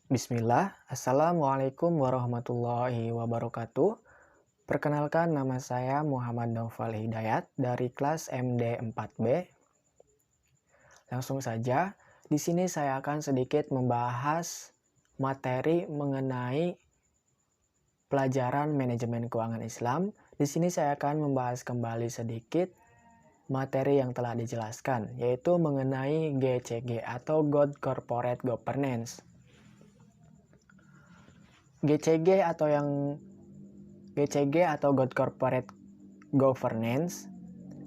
Bismillah, Assalamualaikum warahmatullahi wabarakatuh. Perkenalkan, nama saya Muhammad Naufal Hidayat dari kelas MD 4B. Langsung saja, di sini saya akan sedikit membahas materi mengenai pelajaran manajemen keuangan Islam. Di sini saya akan membahas kembali sedikit materi yang telah dijelaskan, yaitu mengenai GCG atau Good Corporate Governance. GCG atau Good Corporate Governance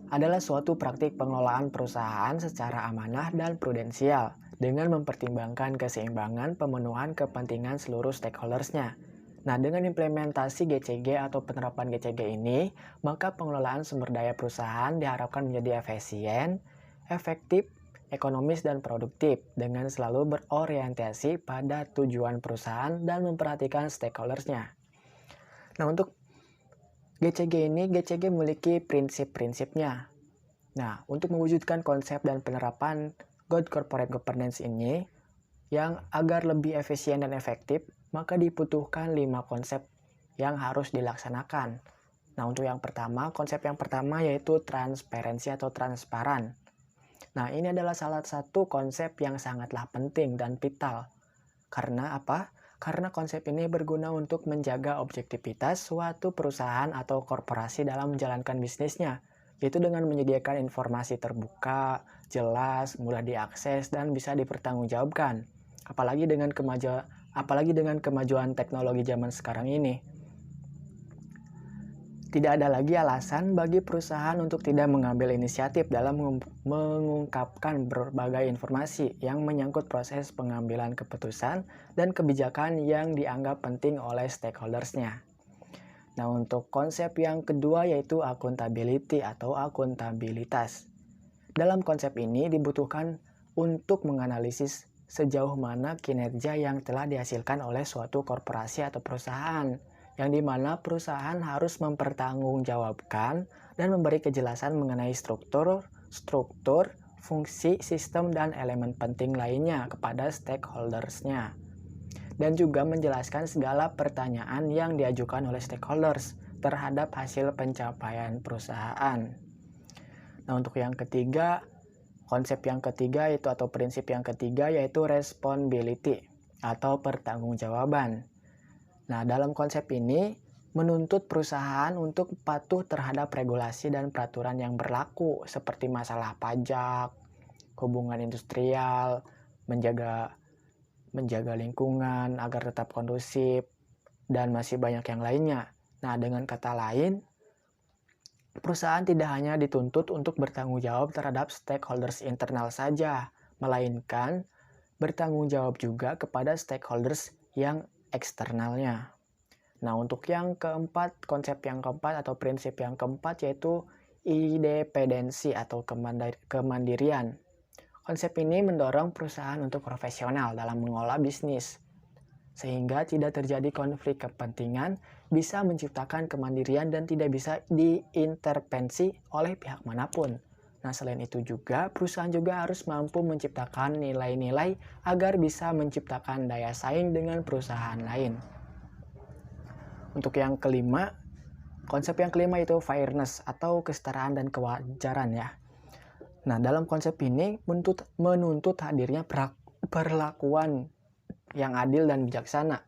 adalah suatu praktik pengelolaan perusahaan secara amanah dan prudensial dengan mempertimbangkan keseimbangan pemenuhan kepentingan seluruh stakeholders-nya. Nah, dengan implementasi GCG atau penerapan GCG ini, maka pengelolaan sumber daya perusahaan diharapkan menjadi efisien, efektif, ekonomis, dan produktif dengan selalu berorientasi pada tujuan perusahaan dan memperhatikan stakeholders-nya. Nah, untuk GCG memiliki prinsip-prinsipnya. Nah, untuk mewujudkan konsep dan penerapan Good Corporate Governance ini, yang agar lebih efisien dan efektif, maka dibutuhkan 5 konsep yang harus dilaksanakan. Nah, untuk konsep yang pertama yaitu transparansi atau transparan. Nah, ini adalah salah satu konsep yang sangatlah penting dan vital. Karena apa? Karena konsep ini berguna untuk menjaga objektivitas suatu perusahaan atau korporasi dalam menjalankan bisnisnya, yaitu dengan menyediakan informasi terbuka, jelas, mudah diakses, dan bisa dipertanggungjawabkan. Apalagi dengan kemajuan teknologi zaman sekarang ini. Tidak ada lagi alasan bagi perusahaan untuk tidak mengambil inisiatif dalam mengungkapkan berbagai informasi yang menyangkut proses pengambilan keputusan dan kebijakan yang dianggap penting oleh stakeholders-nya. Nah, untuk konsep yang kedua yaitu accountability atau akuntabilitas. Dalam konsep ini dibutuhkan untuk menganalisis sejauh mana kinerja yang telah dihasilkan oleh suatu korporasi atau perusahaan, yang dimana perusahaan harus mempertanggungjawabkan dan memberi kejelasan mengenai struktur, fungsi, sistem, dan elemen penting lainnya kepada stakeholders-nya. Dan juga menjelaskan segala pertanyaan yang diajukan oleh stakeholders terhadap hasil pencapaian perusahaan. Nah, untuk konsep yang ketiga atau prinsip yang ketiga yaitu responsibility atau pertanggungjawaban. Nah, dalam konsep ini menuntut perusahaan untuk patuh terhadap regulasi dan peraturan yang berlaku seperti masalah pajak, hubungan industrial, menjaga lingkungan agar tetap kondusif, dan masih banyak yang lainnya. Nah, dengan kata lain, perusahaan tidak hanya dituntut untuk bertanggung jawab terhadap stakeholders internal saja, melainkan bertanggung jawab juga kepada stakeholders yang eksternalnya. Nah, untuk konsep yang keempat atau prinsip yang keempat yaitu independensi atau kemandirian. Konsep ini mendorong perusahaan untuk profesional dalam mengolah bisnis, sehingga tidak terjadi konflik kepentingan, bisa menciptakan kemandirian dan tidak bisa diintervensi oleh pihak manapun. Nah, selain itu juga, perusahaan juga harus mampu menciptakan nilai-nilai agar bisa menciptakan daya saing dengan perusahaan lain. Untuk konsep yang kelima itu fairness atau kesetaraan dan kewajaran ya. Nah, dalam konsep ini menuntut hadirnya perlakuan yang adil dan bijaksana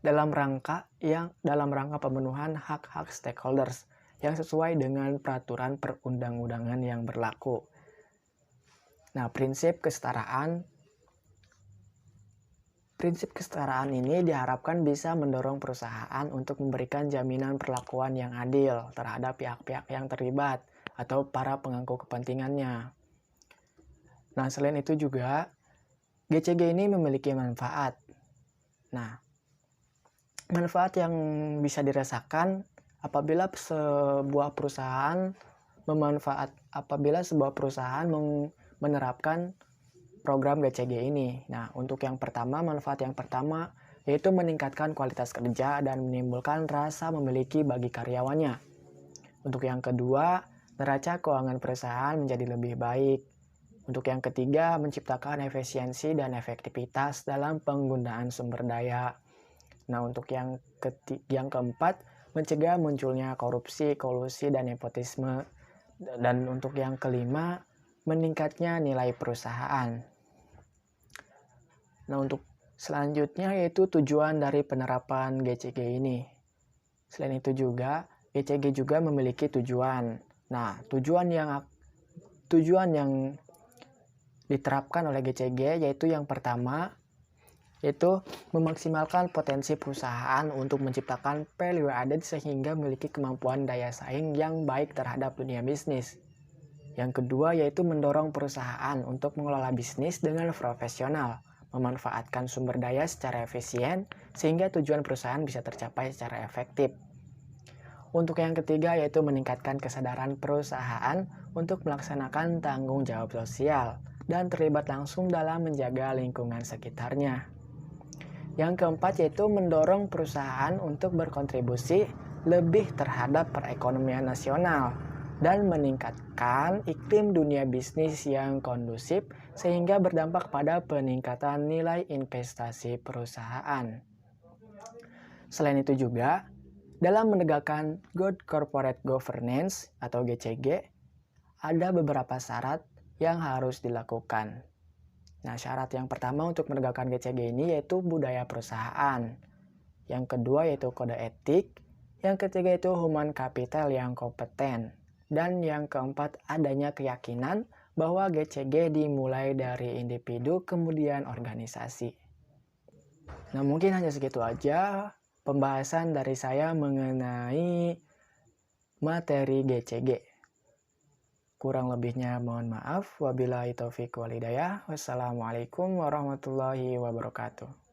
dalam rangka pemenuhan hak-hak stakeholders yang sesuai dengan peraturan perundang-undangan yang berlaku. Nah, prinsip kesetaraan ini diharapkan bisa mendorong perusahaan untuk memberikan jaminan perlakuan yang adil terhadap pihak-pihak yang terlibat atau para pemangku kepentingannya. Nah, selain itu juga, GCG ini memiliki manfaat. Nah, manfaat yang bisa dirasakan apabila sebuah perusahaan menerapkan program GCG ini. Nah, untuk manfaat yang pertama yaitu meningkatkan kualitas kerja dan menimbulkan rasa memiliki bagi karyawannya. Untuk yang kedua, neraca keuangan perusahaan menjadi lebih baik. Untuk yang ketiga, menciptakan efisiensi dan efektivitas dalam penggunaan sumber daya. Nah, untuk yang keempat, mencegah munculnya korupsi, kolusi, dan nepotisme. Dan untuk yang kelima, meningkatnya nilai perusahaan. Nah, untuk selanjutnya yaitu tujuan dari penerapan GCG ini. Selain itu juga, GCG juga memiliki tujuan. Nah, tujuan yang diterapkan oleh GCG yaitu yang pertama, yaitu memaksimalkan potensi perusahaan untuk menciptakan value added sehingga memiliki kemampuan daya saing yang baik terhadap dunia bisnis. Yang kedua yaitu mendorong perusahaan untuk mengelola bisnis dengan profesional, memanfaatkan sumber daya secara efisien sehingga tujuan perusahaan bisa tercapai secara efektif. Untuk yang ketiga yaitu meningkatkan kesadaran perusahaan untuk melaksanakan tanggung jawab sosial dan terlibat langsung dalam menjaga lingkungan sekitarnya. Yang keempat yaitu mendorong perusahaan untuk berkontribusi lebih terhadap perekonomian nasional dan meningkatkan iklim dunia bisnis yang kondusif sehingga berdampak pada peningkatan nilai investasi perusahaan. Selain itu juga, dalam menegakkan Good Corporate Governance atau GCG, ada beberapa syarat yang harus dilakukan. Nah, syarat yang pertama untuk menegakkan GCG ini yaitu budaya perusahaan. Yang kedua yaitu kode etik. Yang ketiga itu human capital yang kompeten. Dan yang keempat adanya keyakinan bahwa GCG dimulai dari individu kemudian organisasi. Nah, mungkin hanya segitu aja pembahasan dari saya mengenai materi GCG. Kurang lebihnya mohon maaf. Wabillahi taufiq wal hidayah. Wassalamualaikum warahmatullahi wabarakatuh.